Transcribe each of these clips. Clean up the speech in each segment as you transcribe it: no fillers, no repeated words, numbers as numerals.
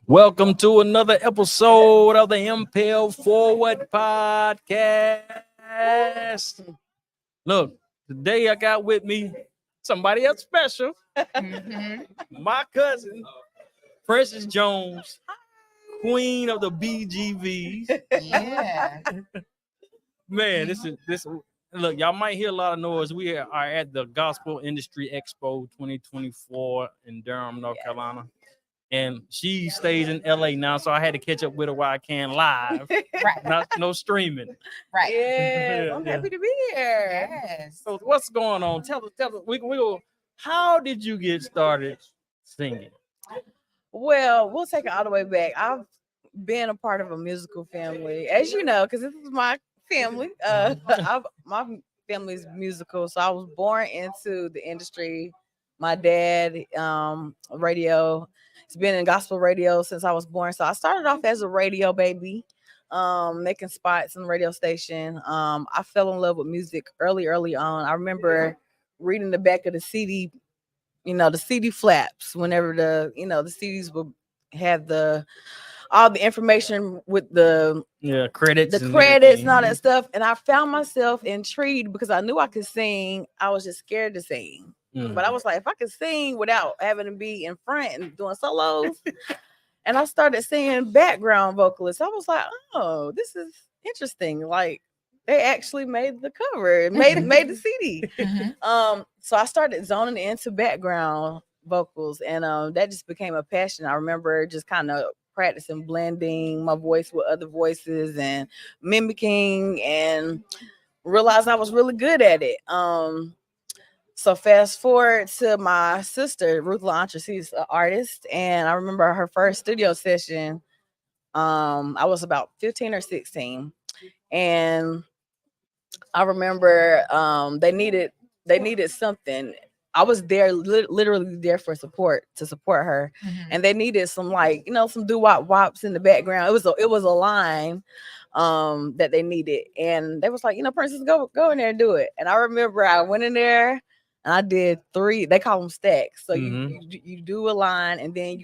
Welcome to another episode of the Impel Forward Podcast. Look, today I got with me somebody else special, my cousin, Princess Jones, queen of the BGVs. Yeah. Man, this. Look, y'all might hear a lot of noise. We are at the Gospel Industry Expo 2024 in Durham, North Carolina. And she stays in LA now, so I had to catch up with her while I can live. Right. No streaming. Right. Yes, Yeah, I'm yeah. happy to be here. Yes. So what's going on? Tell us. We go. How did you get started singing? Well, we'll take it all the way back. I've been a part of a musical family, as you know, because this is my family. My family's musical, so I was born into the industry. My dad, radio. He's been in gospel radio since I was born. So I started off as a radio baby, making spots on the radio station. I fell in love with music early on. I remember reading the back of the CD, the CD flaps whenever the CDs would have all the information with the Credits, and all that stuff. And I found myself intrigued because I knew I could sing. I was just scared to sing. But I was like, if I could sing without having to be in front and doing solos, and I started singing background vocalists, I was like, oh, this is interesting. Like they actually made the cover, made the CD. So I started zoning into background vocals, and that just became a passion. I remember just kind of practicing blending my voice with other voices and mimicking, and realized I was really good at it. So fast forward to my sister, Ruth LaAntra. She's an artist. And I remember her first studio session. I was about 15 or 16. And I remember they needed something. I was there, literally there to support her. And they needed some some doo-wop wops in the background. It was a line that they needed. And they was like, Princess, go in there and do it. And I remember I went in there. And I did 3. They call them stacks. So you do a line and then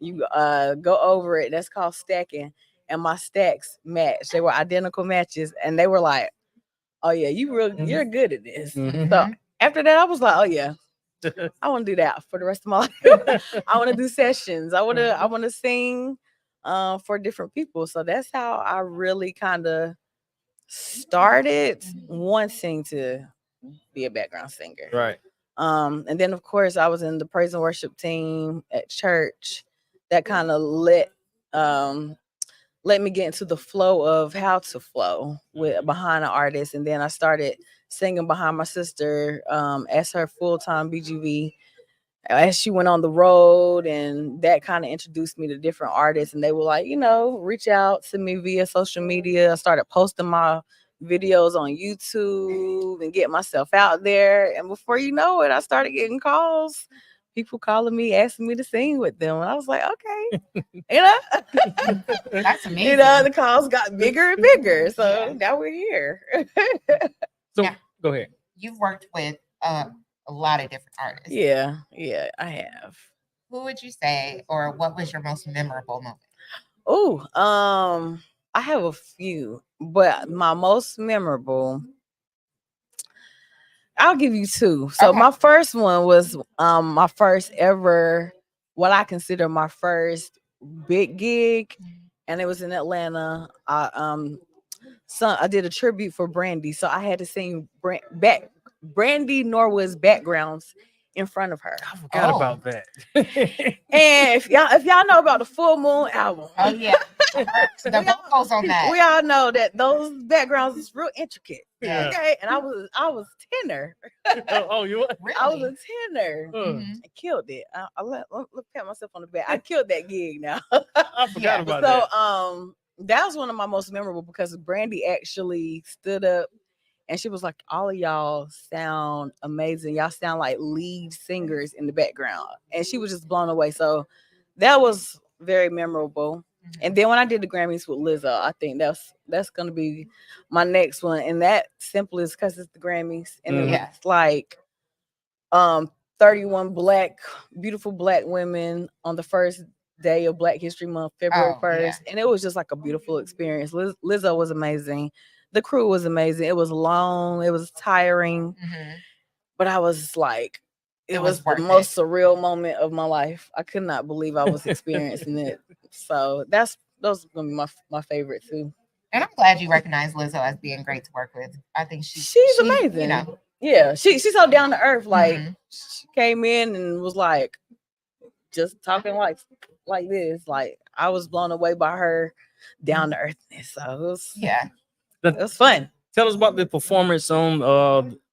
you go over it. That's called stacking. And my stacks matched. They were identical matches. And they were like, "Oh yeah, you're good at this." So after that, I was like, "Oh yeah, I want to do that for the rest of my life. I want to do sessions. I want to sing for different people." So that's how I really kind of started wanting to be a background singer. Right. And then of course I was in the praise and worship team at church. That kind of let me get into the flow of how to flow behind an artist. And then I started singing behind my sister as her full-time BGV as she went on the road, and that kind of introduced me to different artists. And they were like, reach out to me via social media. I started posting my videos on YouTube and get myself out there. And before you know it, I started getting calls, people calling me, asking me to sing with them. And I was like, okay, That's amazing. The calls got bigger and bigger. So now we're here. So go ahead. You've worked with a lot of different artists. Yeah, I have. Who would you say, or what was your most memorable moment? Oh, I have a few, but my most memorable, I'll give you 2. So my first one was my first ever, what I consider my first big gig, and it was in Atlanta. I did a tribute for Brandy, so I had to sing Brandy Norwood's backgrounds in front of her. I forgot about that. And if y'all know about the Full Moon album, oh yeah, the vocals on that. We all know that those backgrounds is real intricate. Yeah. Okay, and I was tenor. You what? Really? I was a tenor. I killed it. I let pat myself on the back. I killed that gig now. I forgot about that. So that was one of my most memorable because Brandy actually stood up and she was like, all of y'all sound amazing. Y'all sound like lead singers in the background. And she was just blown away. So that was very memorable. And then when I did the Grammys with Lizzo, I think that's gonna be my next one. And that simply is because it's the Grammys. And it's like 31 beautiful black women on the first day of Black History Month, February Oh, 1st. And it was just like a beautiful experience. Lizzo was amazing. The crew was amazing. It was long, it was tiring, but I was like, it was the most surreal moment of my life. I could not believe I was experiencing it. So those are gonna be my favorite too. And I'm glad you recognize Lizzo as being great to work with. I think she's amazing. You know, yeah, she's so down to earth. Like she came in and was like just talking like this. Like I was blown away by her down to earthness. So it was it was fun. Tell us about the performance on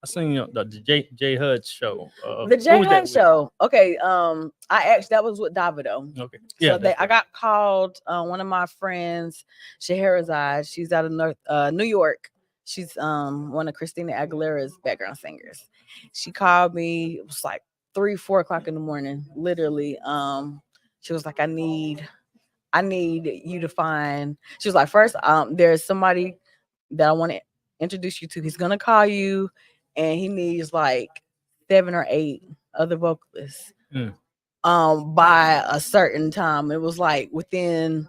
I seen the J Hud show. The J Hud show. Okay. That was with Davido. Okay. Yeah. So I got called. One of my friends, Scheherazade, she's out of New York. She's one of Christina Aguilera's background singers. She called me. It was like 3-4 o'clock in the morning. Literally. She was like, I need you to find. She was like, first, there's somebody that I want to introduce you to. He's gonna call you, and he needs like 7 or 8 other vocalists by a certain time. It was like within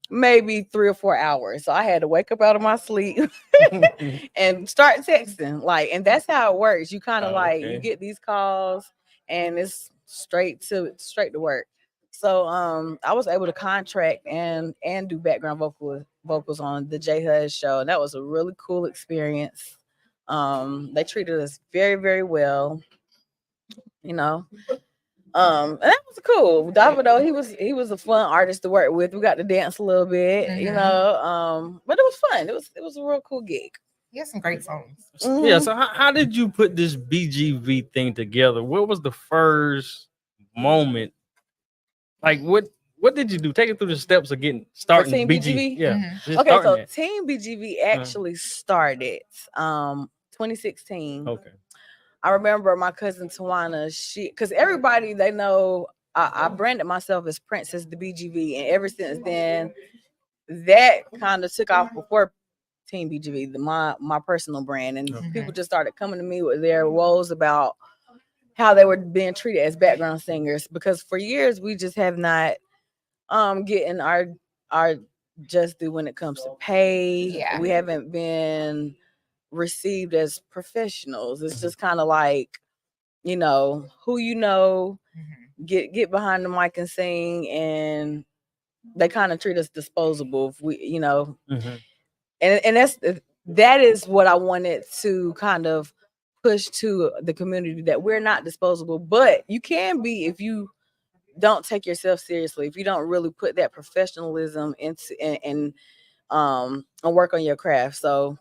maybe 3 or 4 hours. So I had to wake up out of my sleep and start texting. Like, and that's how it works. You kind of you get these calls and it's straight to work. So I was able to contract and do background vocals on the J Hud show, and that was a really cool experience. They treated us very, very well, you know. And that was cool. Davido, he was a fun artist to work with. We got to dance a little bit, you know. But it was fun. It was a real cool gig. He has some great songs. Yeah. So how did you put this BGV thing together? What was the first moment? Like what did you do? Take it through the steps of getting started. Team BGV? Yeah. Okay, so Team BGV actually started 2016. Okay. I remember my cousin Tawana, because everybody they know I branded myself as Princess the BGV, and ever since then that kind of took off before Team BGV, my personal brand, and people just started coming to me with their woes about how they were being treated as background singers, because for years we just have not getting our just due when it comes to pay. Yeah. We haven't been received as professionals. It's just kind of like, you know, who you know, get behind the mic and sing, and they kind of treat us disposable if we, you know. And that is what I wanted to kind of push to the community, that we're not disposable, but you can be if you don't take yourself seriously, if you don't really put that professionalism into and work on your craft. So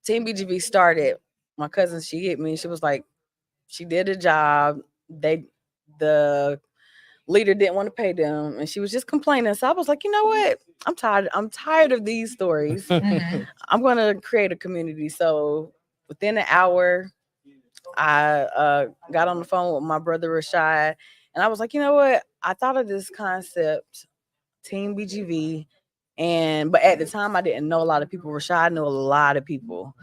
Team BGV started. My cousin, she hit me. She was like, she did a job. The leader didn't want to pay them, and she was just complaining. So I was like, you know what? I'm tired of these stories. I'm gonna create a community. So within an hour, I got on the phone with my brother Rashad, and I was like, you know what? I thought of this concept, Team BGV, but at the time I didn't know a lot of people. Rashad knew a lot of people.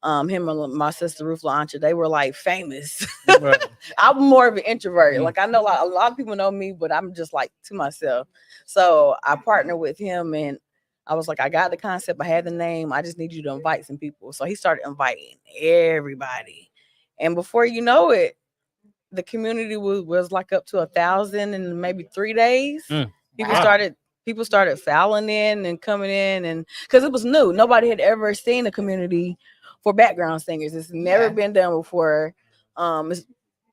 Him and my sister Ruth LaAncha, they were like famous. Right. I'm more of an introvert. Like I know a lot of people know me, but I'm just like to myself. So I partnered with him, and I was like, I got the concept, I had the name, I just need you to invite some people. So he started inviting everybody, and before you know it, the community was like up to 1,000 in maybe 3 days. People started filing in and coming in, and because it was new, nobody had ever seen a community for background singers. It's never been done before.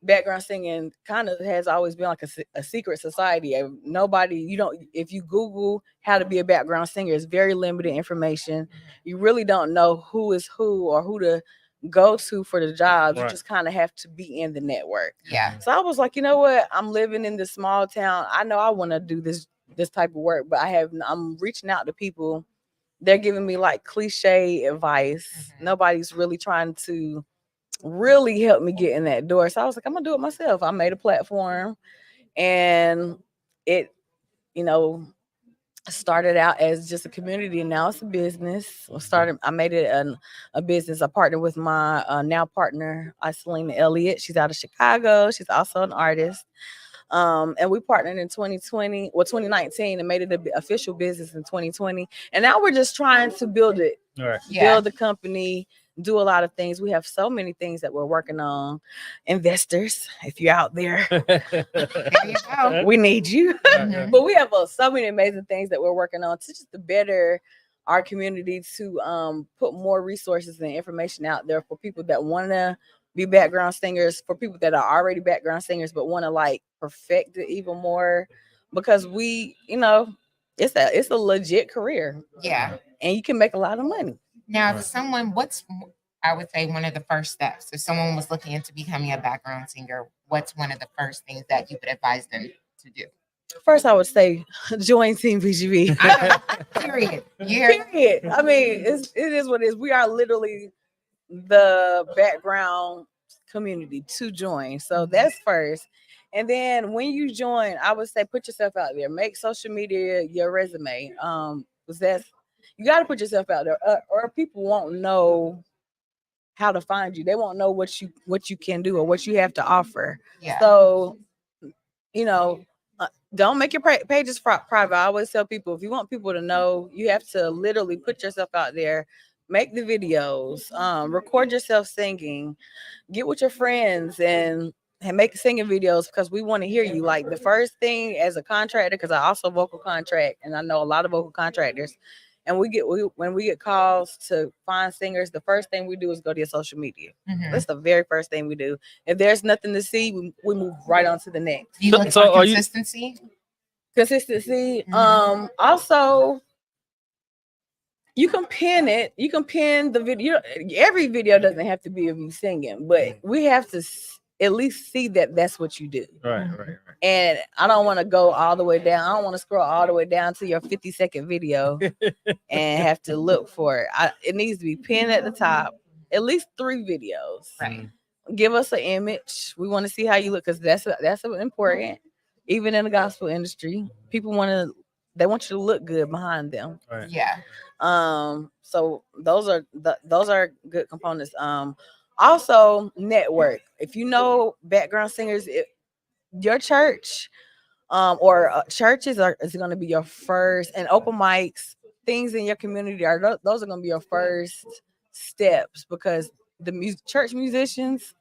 Background singing kind of has always been like a secret society. If you Google how to be a background singer, it's very limited information. You really don't know who is who or who to go to for the jobs. Right. You just kind of have to be in the network. Yeah. So I was like, you know what? I'm living in this small town. I know I want to do this type of work, but I'm reaching out to people. They're giving me like cliche advice. Nobody's really trying to really help me get in that door. So I was like, I'm gonna do it myself. I made a platform, and it, started out as just a community, and now it's a business. I made it a business. I partnered with my now partner, Iselina Elliott. She's out of Chicago. She's also an artist. And we partnered in 2019, and made it an official business in 2020. And now we're just trying to build it, build the company, do a lot of things. We have so many things that we're working on. Investors, if you're out there, There you go. we need you. Mhm. But we have so many amazing things that we're working on to just to better our community, to put more resources and information out there for people that want to be background singers, for people that are already background singers but want to like perfect it even more, because we, it's a legit career. Yeah. And you can make a lot of money. Now, if someone, I would say one of the first steps, if someone was looking into becoming a background singer, what's one of the first things that you would advise them to do? First, I would say join Team BGB. Period. Yeah. Period. I mean, it is what it is. We are literally the background community to join. So that's first. And then when you join, I would say put yourself out there. Make social media your resume. Because you got to put yourself out there, or people won't know how to find you. They won't know what you can do or what you have to offer. Yeah. So, don't make your pages private. I always tell people, if you want people to know, you have to literally put yourself out there, make the videos, record yourself singing, get with your friends and make singing videos, because we want to hear you. Like the first thing as a contractor, because I also vocal contract and I know a lot of vocal contractors, and when we get calls to find singers, the first thing we do is go to your social media. Mhm. That's the very first thing we do. If there's nothing to see, we move right on to the next. Do you look So for are you- consistency? Consistency. Mhm. Also, you can pin it. You can pin the video. Every video doesn't have to be of you singing, but we have to at least see that that's what you do. Right. And I don't want to go all the way down. I don't want to scroll all the way down to your 50-second video and have to look for it. It needs to be pinned at the top. At least 3 videos. Right. Give us an image. We want to see how you look, because that's important. Even in the gospel industry, people want you to look good behind them. Right. Yeah. So those are good components. Also network. If you know background singers, your church or churches is going to be your first, and open mics, things in your community those are going to be your first steps, because the church musicians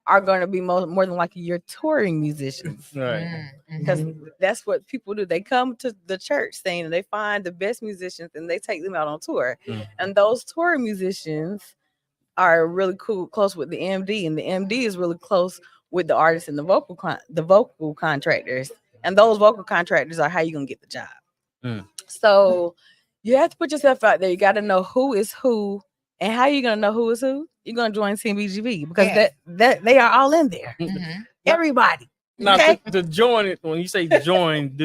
are going to be more than likely your touring musicians. Right. Mhm. Because that's what people do. They come to the church saying they find the best musicians and they take them out on tour. Mhm. And those tour musicians are really close with the MD, and the MD is really close with the artists and the vocal contractors. And those vocal contractors are how you're gonna get the job. Mm. So you have to put yourself out there. You got to know who is who, and how you gonna know who is who. You're gonna join Team BGB, because that they are all in there. Mhm. Everybody. Now, Okay. to join it, when you say join,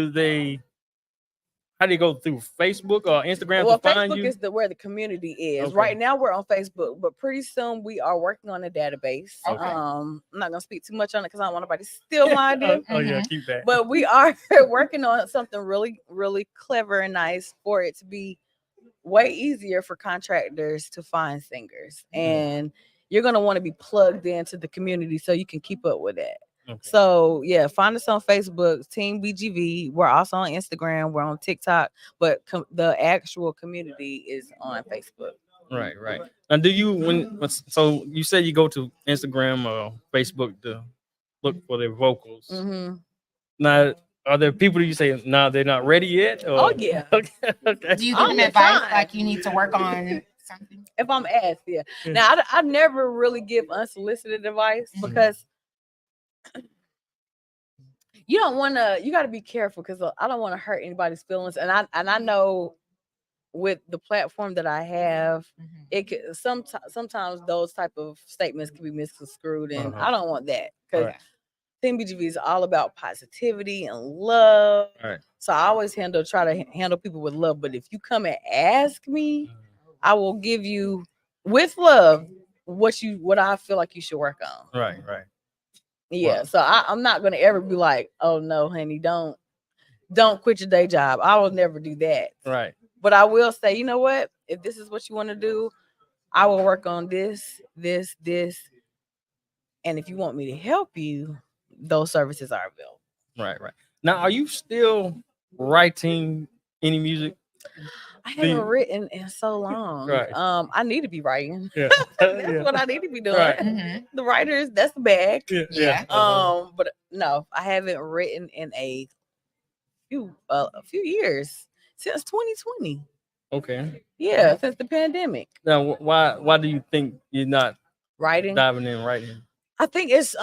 how do you go through Facebook or Instagram Well, to find Facebook you? is where the community is. Okay. Right now we're on Facebook, but pretty soon we are working on a database. Okay. I'm not gonna speak too much on it because I don't want nobody to steal my idea. Oh yeah, Mhm. keep that. But we are working on something really, really clever and nice for it to be way easier for contractors to find singers. And you're gonna want to be plugged into the community so you can keep up with that. Okay. So yeah, find us on Facebook, Team BGV. We're also on Instagram. We're on TikTok, but the actual community is on Facebook. Right. Now, do you so you say you go to Instagram or Facebook to look for their vocals? Mm-hmm. Now, are there people you say they're not ready yet? Or? Oh yeah. Okay. Do you All give them the advice time. like you need to work on something? If I'm asked, yeah. Yeah. Now I never really give unsolicited advice, Mhm. because you got to be careful, because I don't want to hurt anybody's feelings. And I know with the platform that I have, Mhm. it could sometimes those type of statements can be misconstrued, and Uh-huh. I don't want that, because Right. Team BGV is all about positivity and love. Right. So I always try to handle people with love. But if you come and ask me, I will give you with love what I feel like you should work on. Right. Yeah. Wow. So I'm not gonna ever be like, oh no, honey, don't quit your day job. I will never do that. Right. But I will say, you know what? If this is what you want to do, I will work on this. And if you want me to help you, those services are available. Right. Now, are you still writing any music? I haven't you- written in so long. Right. I need to be writing. Yeah. That's what I need to be doing. Right. Mhm. The writers, that's the bag. Yeah. But no, I haven't written in a few years, since 2020. Okay. Yeah, since the pandemic. Now, why do you think you're not Writing. diving in writing? I think it's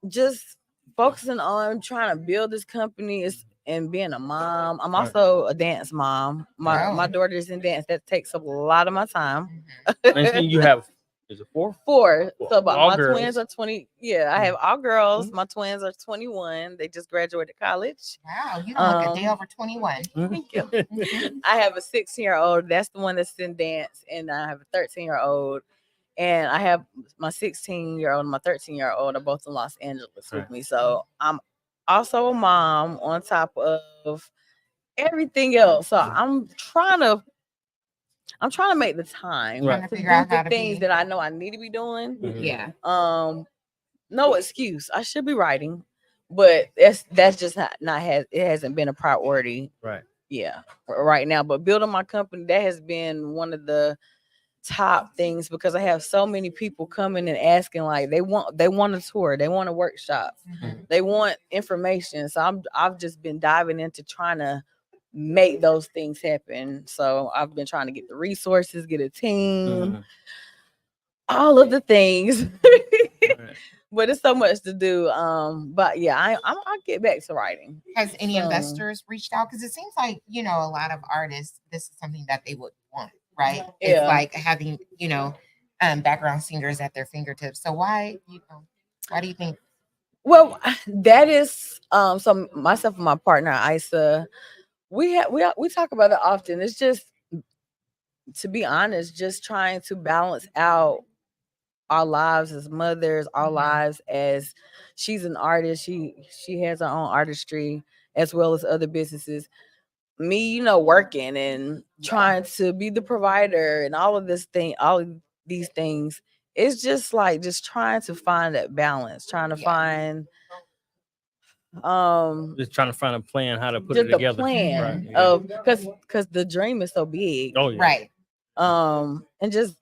just focusing on trying to build this company and being a mom. I'm Right. also a dance mom. My Wow. daughter's in dance. That takes up a lot of my time. Mhm. And see, you have is it 4? 4. So but All my girls. twins are 20. Yeah, I have all girls. Mhm. My twins are 21. They just graduated college. Wow, you don't look a day over 21. Thank you. Mhm. I have a 16-year-old. That's the one that's in dance, and I have a 13-year-old. And I have my 16-year-old and my 13-year-old are both in Los Angeles with Right. me. So I'm also a mom on top of everything else. So I'm trying to make the time Right. Trying to to figure do out the how to things be. that I know I need to be doing. Mhm. Yeah. No excuse. I should be writing, but that's just it hasn't been a priority. Right. Yeah, right now. But building my company, that has been one of the top things because I have so many people coming and asking, like they want a tour, they want a workshop, Mhm. they want information. So I've just been diving into trying to make those things happen. So I've been trying to get the resources, get a team, Mhm. all of the things. Right. But it's so much to do. But yeah, I'll get back to writing. Has any So- investors reached out? Because it seems like, a lot of artists, this is something that they would want, right? Yeah. It's like having, background singers at their fingertips. So why do you think? Well, that is so myself and my partner Isa, we talk about it often. It's just, to be honest, just trying to balance out our lives as mothers, our Mhm. lives as she's an artist. She has her own artistry as well as other businesses. Me, working and trying to be the provider and all of these things. It's just like just trying to find that balance, trying to Yeah. find Just trying to find a plan how to put just it the together. plan Right. Yeah. of because the dream is so big. Oh yeah. Right. And just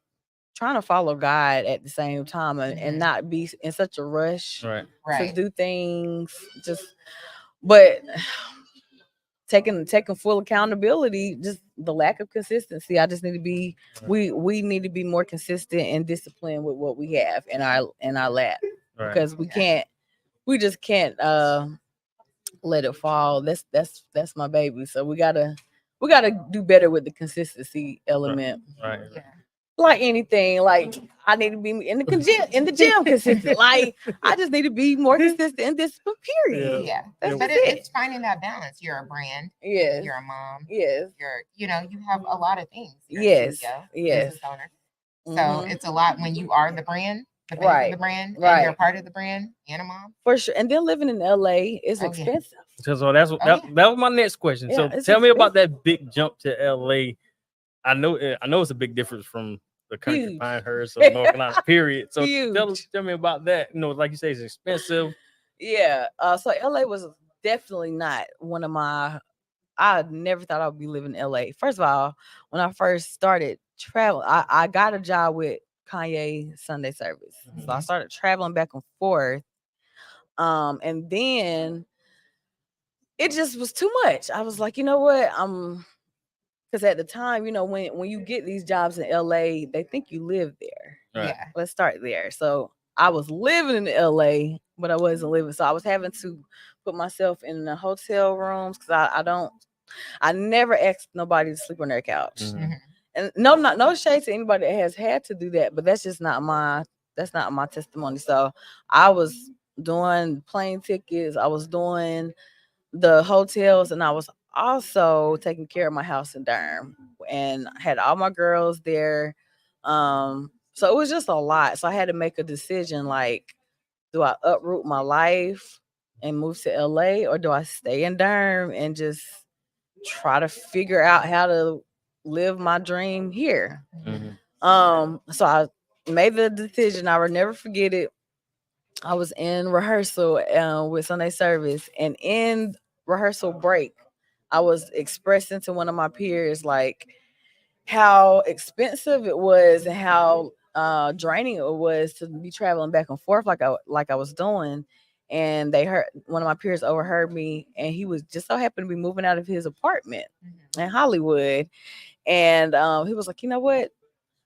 trying to follow God at the same time and Mhm. not be in such a rush Right. to Right. do things. But taking full accountability, just the lack of consistency. I just need to be we need to be more consistent and disciplined with what we have in our lap. Right. Because we just can't let it fall. That's my baby. So we gotta do better with the consistency element. Right. Yeah. Like anything, like I need to be in the gym consistent. Like I just need to be more consistent in this period. Yeah. That's But it. it's finding that balance. You're a brand. Yes. You're a mom. Yes. You have a lot of things. You're a Yes. CEO, Yes. business owner. So Mhm. it's a lot when you are the brand, the face Right. of the brand, and Right. you're part of the brand and a mom. For sure. And then living in LA is Oh, yeah. expensive. So that's what Oh, that was my next question. Yeah, So it's tell me about that big jump to LA. I know it's a big difference from the country, Huge. Pinehurst or North Carolina. Period. So Huge. tell me about that. Like you say, it's expensive. Yeah. So LA was definitely not one of my. I never thought I would be living in LA. First of all, when I first started traveling, I got a job with Kanye Sunday Service. So I started traveling back and forth. And then it just was too much. I was like, you know what? Because at the time, when you get these jobs in LA, they think you live there. Right. Yeah. Let's start there. So I was living in LA, but I wasn't living. So I was having to put myself in the hotel rooms because I never asked nobody to sleep on their couch. Mhm. Mhm. And no shade to anybody that has had to do that, but that's just not my testimony. So I was doing plane tickets, I was doing the hotels, and I was also taking care of my house in Durham, and I had all my girls there. So it was just a lot. So I had to make a decision, like, do I uproot my life and move to LA, or do I stay in Durham and just try to figure out how to live my dream here? Mhm. So I made the decision. I will never forget it. I was in rehearsal with Sunday service, and in rehearsal break, I was expressing to one of my peers like how expensive it was and how draining it was to be traveling back and forth like I was doing. And they heard, one of my peers overheard me, and he was just so happened to be moving out of his apartment in Hollywood. And he was like, you know what?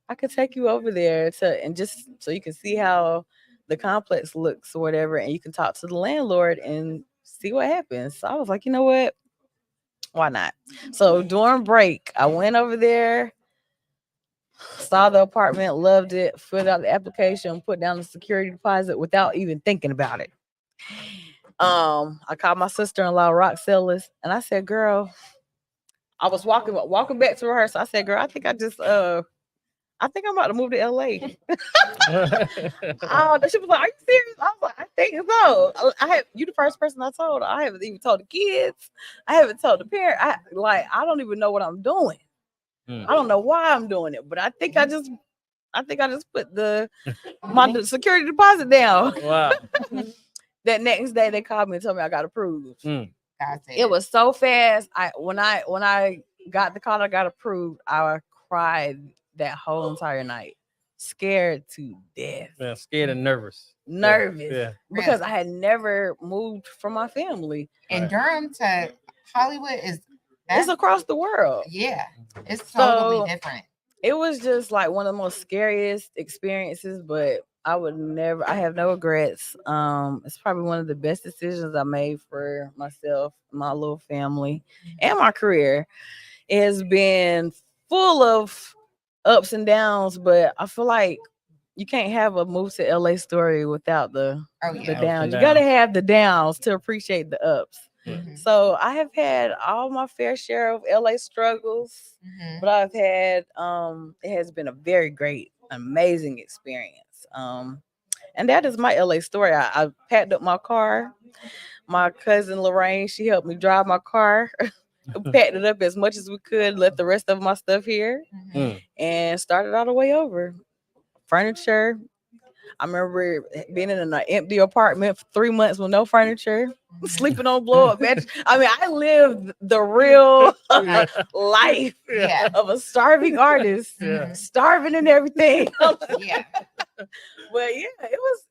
I could take you over there and just so you can see how the complex looks or whatever, and you can talk to the landlord and see what happens. So I was like, you know what? Why not? So during break, I went over there, saw the apartment, loved it, filled out the application, put down the security deposit without even thinking about it. I called my sister-in-law, Rock Sellers, and I said, girl, I was walking back to rehearsal. I said, girl, I think I'm about to move to LA. Oh, she was like, are you serious? I was like, I think so. You the first person I told. I haven't even told the kids. I haven't told the parent. I don't even know what I'm doing. I don't know why I'm doing it, but I think I just put my security deposit down. Wow. That next day they called me and told me I got approved. It was so fast. When I got the call, I got approved. I cried that whole entire night, scared to death. Yeah, scared and nervous. Yeah. Because I had never moved from my family. And Durham to Hollywood it's across the world. Yeah, it's totally different. It was just like one of the most scariest experiences, but I have no regrets. It's probably one of the best decisions I made for myself, my little family, and my career. It has been full of ups and downs, but I feel like you can't have a move to LA story without the downs. You got to have the downs to appreciate the ups. So I have had all my fair share of LA struggles, but I've had it has been a very great, amazing experience. And that is my LA story. I packed up my car. My cousin Lorraine, she helped me drive my car. Packed it up as much as we could, left the rest of my stuff here, and started all the way over. Furniture. I remember being in an empty apartment for 3 months with no furniture, sleeping on blow-up beds. I mean, I lived the real life of a starving artist, starving and everything. But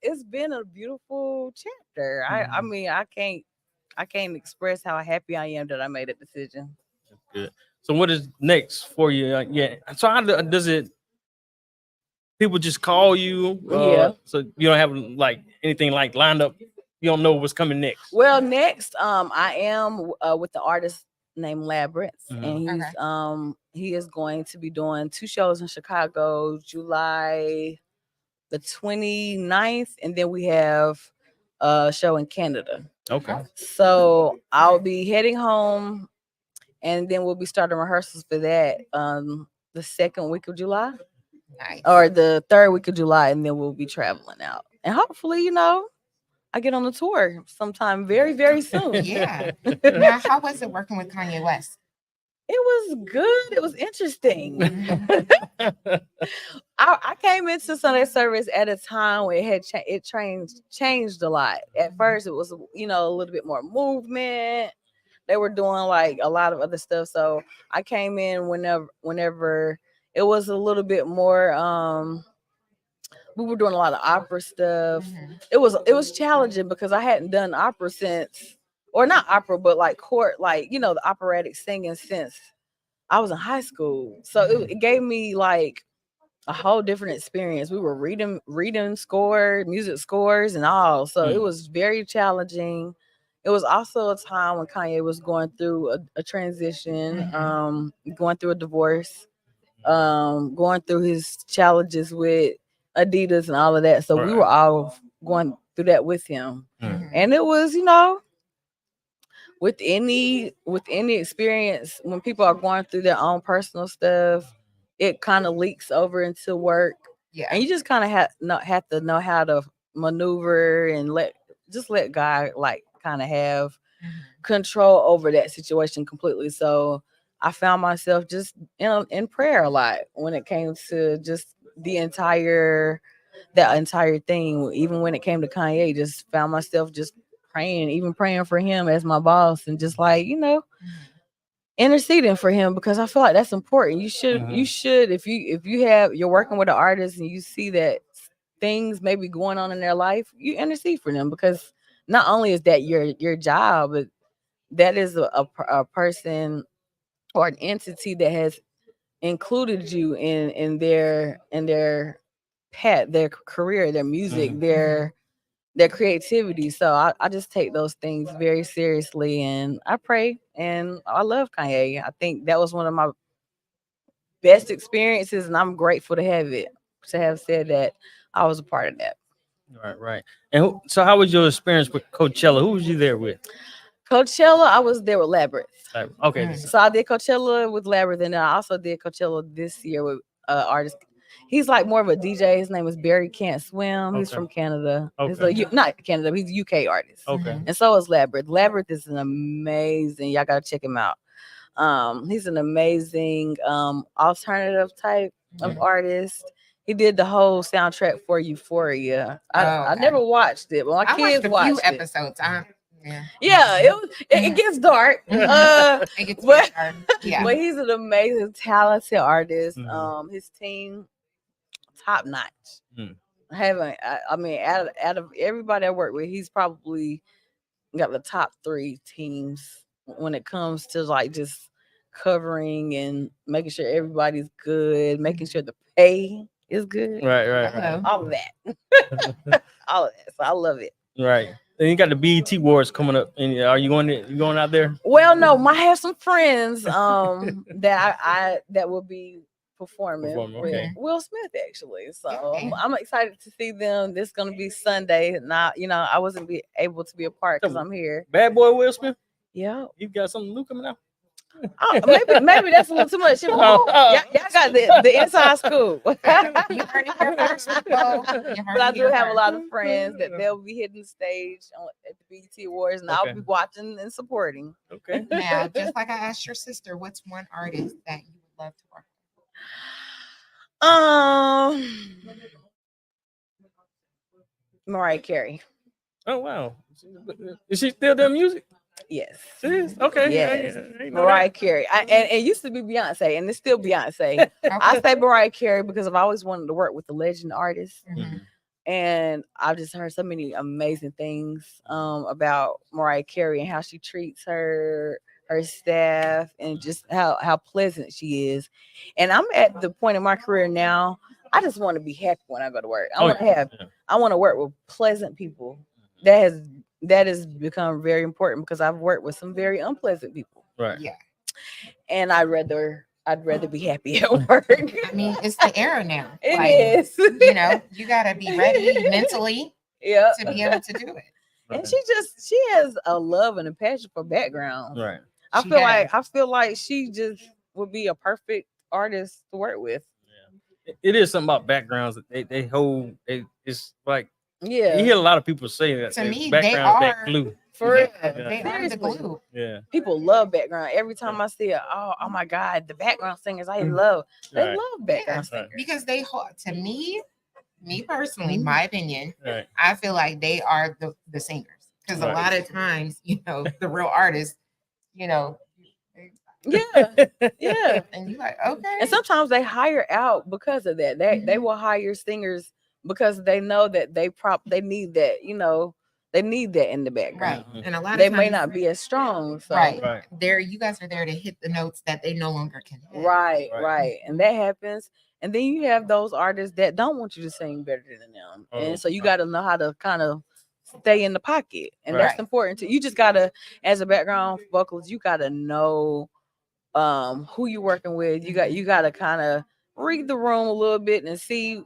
it's been a beautiful chapter. I mean, I can't express how happy I am that I made that decision. That's good. So what is next for you? So how does it? People just call you. So you don't have like anything like lined up. You don't know what's coming next. Well, next, I am with the artist named Labyrinth, and he is going to be doing 2 shows in Chicago, July the 29th, and then we have a show in Canada. Okay. So I'll be heading home, and then we'll be starting rehearsals for that the second week of July. Nice. Or the third week of July, and then we'll be traveling out. And hopefully, I get on the tour sometime very, very soon. Yeah. Now, how was it working with Kanye West? It was good. It was interesting. I came into Sunday service at a time where it changed a lot. At first, it was a little bit more movement. They were doing like a lot of other stuff. So I came in whenever it was a little bit more. We were doing a lot of opera stuff. It was challenging because I hadn't done opera since, or not opera, but like court, the operatic singing since I was in high school. So it gave me like a whole different experience. We were reading music scores and all. So it was very challenging. It was also a time when Kanye was going through a transition, going through a divorce, going through his challenges with Adidas and all of that. So we were all going through that with him. And it was, with any experience, when people are going through their own personal stuff, it kind of leaks over into work. Yeah. And you just kind of have to know how to maneuver and let God kind of have control over that situation completely. So I found myself just in prayer a lot when it came to just the entire that entire thing. Even when it came to Kanye, just found myself just even praying for him as my boss, and just like, interceding for him, because I feel like that's important. You should, if you're working with an artist and you see that things may be going on in their life, you intercede for them, because not only is that your job, but that is a person or an entity that has included you in their path, their career, their music, their creativity. So I just take those things very seriously, and I pray, and I love Kanye. I think that was one of my best experiences, and I'm grateful to have said that I was a part of that. Right. And so how was your experience with Coachella? Who was you there with? Coachella, I was there with Labyrinth. Okay. So I did Coachella with Labyrinth, and I also did Coachella this year with artist. He's like more of a DJ. His name is Barry Can't Swim. He's from Canada. He's not Canada. He's a UK artist. Okay. And so is Labyrinth. Labyrinth is an amazing. Y'all gotta check him out. He's an amazing alternative type of artist. He did the whole soundtrack for Euphoria. I never watched it, but my kids watched a few episodes. It gets dark. It gets dark. Yeah. But he's an amazing, talented artist. His team, top notch. I mean, out of everybody I work with, he's probably got the top 3 teams when it comes to like just covering and making sure everybody's good, making sure the pay is good. Right. All of that. All of that. So I love it. Right. And you got the BET Awards coming up. And are you going out there? Well, no, I have some friends that will be performing with Will Smith, actually. So I'm excited to see them. This is gonna be Sunday. Now, I wasn't able to be a part because I'm here. Bad boy Will Smith? Yeah. You got something new coming out? Oh, maybe that's a little too much. Y'all got the inside scoop. You heard it here first. But I do have a lot of friends that they'll be hitting the stage at the BET Awards, and I'll be watching and supporting. Okay. Now, just like I asked your sister, what's one artist that you would love to work with? Mariah Carey. Oh wow. Is she still doing music? Yes. She is? Okay. Yes. Mariah Carey. And it used to be Beyonce, and it's still Beyonce. I say Mariah Carey because I've always wanted to work with the legend artist. And I've just heard so many amazing things about Mariah Carey and how she treats her staff, and just how pleasant she is. And I'm at the point in my career now, I just want to be happy when I go to work. I want to work with pleasant people. That has become very important because I've worked with some very unpleasant people. Right. Yeah. And I'd rather be happy at work. I mean, it's the era now. It is. You gotta be ready mentally to be able to do it. And she has a love and a passion for background. Right. I feel like she just would be a perfect artist to work with. Yeah. It is something about backgrounds that they hold. It's like, yeah, you hear a lot of people say that. To me, background that glue. For real. They are the glue. Yeah. People love background. Every time I see it, oh my God, the background singers they love background singers. Because they hold, to me personally, my opinion, Right. I feel like they are the singers. Because a lot of times, the real artists, Yeah. and you're like, okay. And sometimes they hire out because of that. They will hire singers because they know that they need that, they need that in the background. Right. And a lot of they times, may not be as strong. So. Right. You guys are there to hit the notes that they no longer can hit. Right. And that happens. And then you have those artists that don't want you to sing better than them. And so you got to know how to kind of stay in the pocket. And that's important too. You just got to, as a background vocalist, you got to know who you're working with. You got to kind of read the room a little bit and see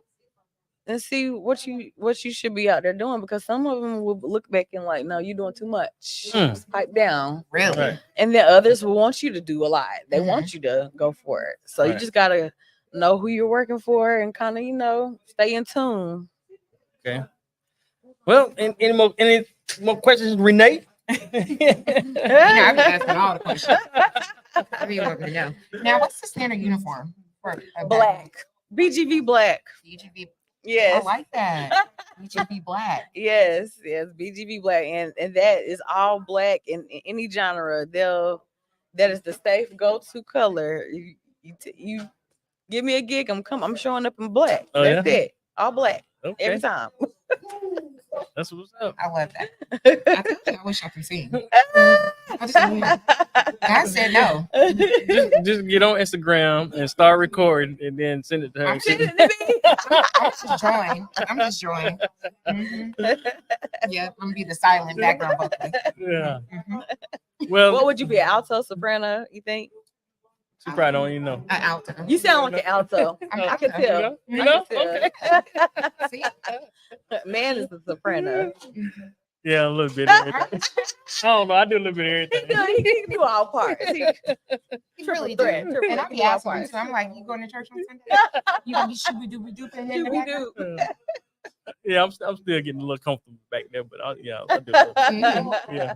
what you should be out there doing, because some of them will look back and like, no, you're doing too much. Just pipe down. Really? Right. And then others will want you to do a lot. They want you to go for it. So you just gotta know who you're working for and kind of, stay in tune. Okay. Well, any more questions, Renee? I've been asking all the questions. What do you want me to know? Now, what's the standard uniform for Black? BGV black. BGV. Yes. I like that. BGB Black. Yes, BGB Black, and that is all black in any genre. That is the safe go-to color. You give me a gig, I'm showing up in black. Oh, That's yeah? it, all black Okay. every time. That's what's up. I love that. I told you I wish I could sing. I just God said no. Just get on Instagram and start recording, and then send it to her. I'm Send it to me. I'm just drawing. Yeah, I'm gonna be the silent background vocalist. Yeah. Mhm. Well, What would you be, alto, soprano? You think? she probably don't even know. An alto. You sound like an alto. I can tell. You know? I Okay. can tell. See? Man is a soprano. Yeah, a little bit. Of everything. I don't know. I do a little bit of everything. He can do all parts. He really do. threat, triple And I be threat asking him parts. too. I'm like, you going to church on Sunday? You gonna be shooby dooby dooping in the background? Yeah, I'm still getting a little comfortable back there, but I do. It. Yeah.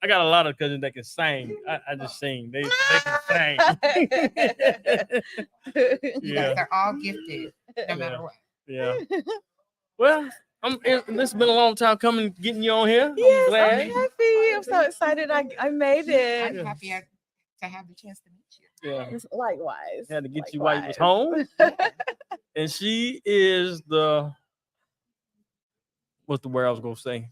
I got a lot of cousins that can sing. I just sing. They can sing. Yes, they're all gifted, no matter what. Yeah. Well, this has been a long time coming, getting you on here. Yes, I'm glad. I'm happy. I'm so excited I made it. I'm happy to have the chance to meet you. Yeah. Likewise. Had to get you while you was home. And she is what's the word I was gonna say?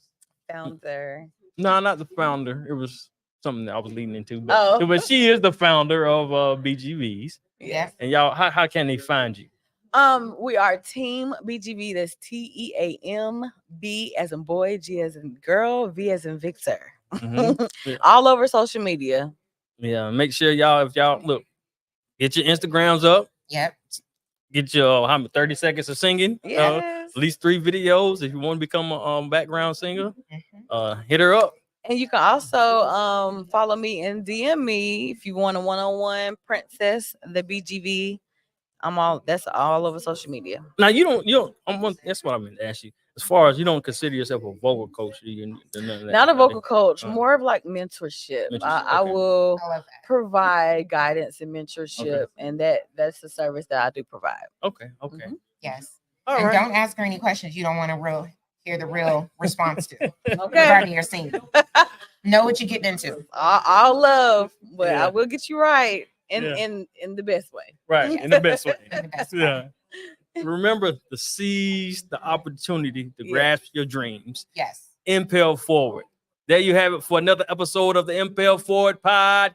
Founder. No, not the founder. It was something that I was leading into. But she is the founder of BGVs. Yeah. And y'all, how can they find you? We are Team BGV. That's TEAM. B as in boy, G as in girl, V as in Victor. Yeah. All over social media. Yeah, make sure if y'all look, get your Instagrams up. Yep. Get your 30 seconds of singing. Yes. At least 3 videos if you want to become a background singer. Hit her up. And you can also follow me and DM me if you want a one-on-one. Princess the BGV. That's all over social media. Now that's what I meant to ask you. As far as you don't consider yourself a vocal coach, Not a vocal coach, more of like mentorship. I Okay. will I love that. provide guidance and mentorship, and that's the service that I do provide. Okay. Mhm. Yes. All And right. don't ask her any questions you don't want to hear the real response to Okay. regarding your singing. Know what you're getting into. All love, but Yeah. I will get you right in the best way. Right. In the best way. In the best way. Yeah. Remember to seize the opportunity to grasp your dreams. Yes. Impel forward. There you have it for another episode of the Impel Forward podcast.